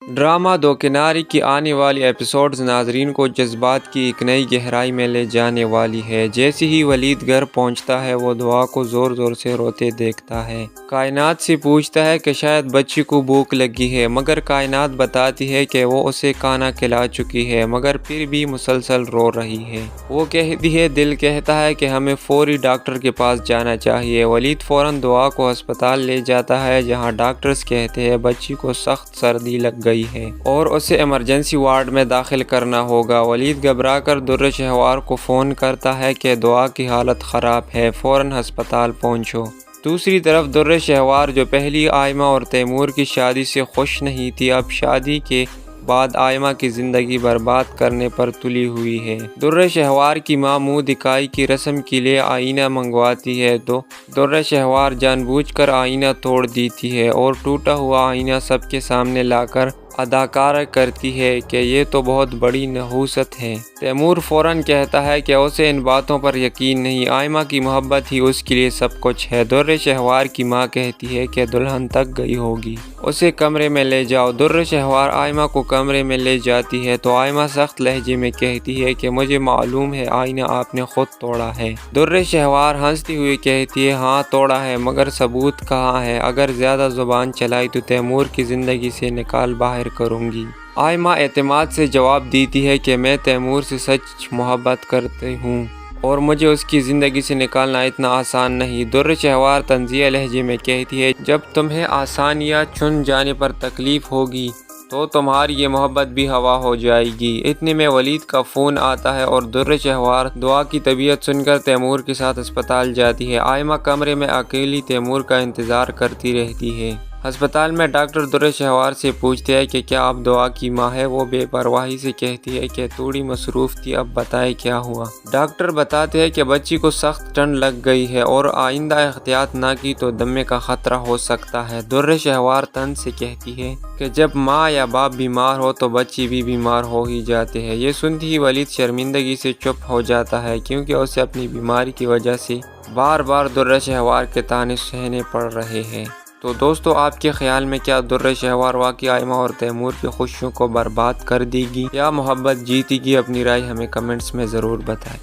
Drama دو کنارے کی آنے والی ایپیسوڈز ناظرین کو جذبات کی ایک نئی گہرائی میں لے جانے والی ہے۔ جیسے ہی ولید گھر پہنچتا ہے وہ دعا کو زور زور سے روتے دیکھتا ہے۔ کائنات سے پوچھتا ہے کہ شاید بچی کو بھوک لگی ہے، مگر کائنات بتاتی ہے کہ وہ اسے کھانا کھلا چکی ہے، مگر پھر بھی مسلسل رو رہی ہے۔ وہ کہتی ہے دل کہتا ہے کہ ہمیں فوری ڈاکٹر کے پاس جانا چاہیے۔ ولید فوراً دعا کو ہسپتال لے جاتا ہے جہاں ڈاکٹرز کہتے ہیں بچی کو سخت سردی لگ گئی ہے اور اسے ایمرجنسی وارڈ میں داخل کرنا ہوگا۔ ولید گھبرا کر در شہوار کو فون کرتا ہے کہ دعا کی حالت خراب ہے، فوراً ہسپتال پہنچو۔ دوسری طرف در شہوار جو پہلی آئمہ اور تیمور کی شادی سے خوش نہیں تھی، اب شادی کے بعد آئمہ کی زندگی برباد کرنے پر تلی ہوئی ہے۔ در شہوار کی ماں منہ دکھائی کی رسم کے لیے آئینہ منگواتی ہے تو در شہوار جان بوجھ کر آئینہ توڑ دیتی ہے اور ٹوٹا ہوا آئینہ سب کے سامنے لا کر اداکاری کرتی ہے کہ یہ تو بہت بڑی نحوست ہے۔ تیمور فوراً کہتا ہے کہ اسے ان باتوں پر یقین نہیں، آئمہ کی محبت ہی اس کے لیے سب کچھ ہے۔ در شہوار کی ماں کہتی ہے کہ دلہن تک گئی ہوگی، اسے کمرے میں لے جاؤ۔ در شہوار آئمہ کو کمرے میں لے جاتی ہے تو آئمہ سخت لہجے میں کہتی ہے کہ مجھے معلوم ہے آئینہ آپ نے خود توڑا ہے۔ در شہوار ہنستی ہوئی کہتی ہے ہاں توڑا ہے، مگر ثبوت کہاں ہے؟ اگر زیادہ زبان چلائی تو تیمور کی زندگی سے نکال باہر کروں گی۔ آئمہ اعتماد سے جواب دیتی ہے کہ میں تیمور سے سچ محبت کرتی ہوں اور مجھے اس کی زندگی سے نکالنا اتنا آسان نہیں۔ در شہوار طنزیہ لہجے میں کہتی ہے جب تمہیں آسانیاں چن جانے پر تکلیف ہوگی تو تمہاری یہ محبت بھی ہوا ہو جائے گی۔ اتنے میں ولید کا فون آتا ہے اور در شہوار دعا کی طبیعت سن کر تیمور کے ساتھ ہسپتال جاتی ہے۔ آئمہ کمرے میں اکیلی تیمور کا انتظار کرتی رہتی ہے۔ ہسپتال میں ڈاکٹر در شہوار سے پوچھتے ہیں کہ کیا آپ دعا کی ماں ہے؟ وہ بے پرواہی سے کہتی ہے کہ تھوڑی مصروف تھی، اب بتائیں کیا ہوا؟ ڈاکٹر بتاتے ہیں کہ بچی کو سخت ٹھنڈ لگ گئی ہے اور آئندہ احتیاط نہ کی تو دمے کا خطرہ ہو سکتا ہے۔ در شہوار طنز سے کہتی ہے کہ جب ماں یا باپ بیمار ہو تو بچے بھی بیمار ہو ہی جاتے ہیں۔ یہ سنتی ہی ولید شرمندگی سے چپ ہو جاتا ہے کیونکہ اسے اپنی بیماری کی وجہ سے بار بار در شہوار کے طعنے سہنے پڑ رہے ہیں۔ تو دوستو آپ کے خیال میں کیا در شہوار واقعی آئمہ اور تیمور کی خوشیوں کو برباد کر دے گی یا محبت جیتے گی؟ اپنی رائے ہمیں کمنٹس میں ضرور بتائیں۔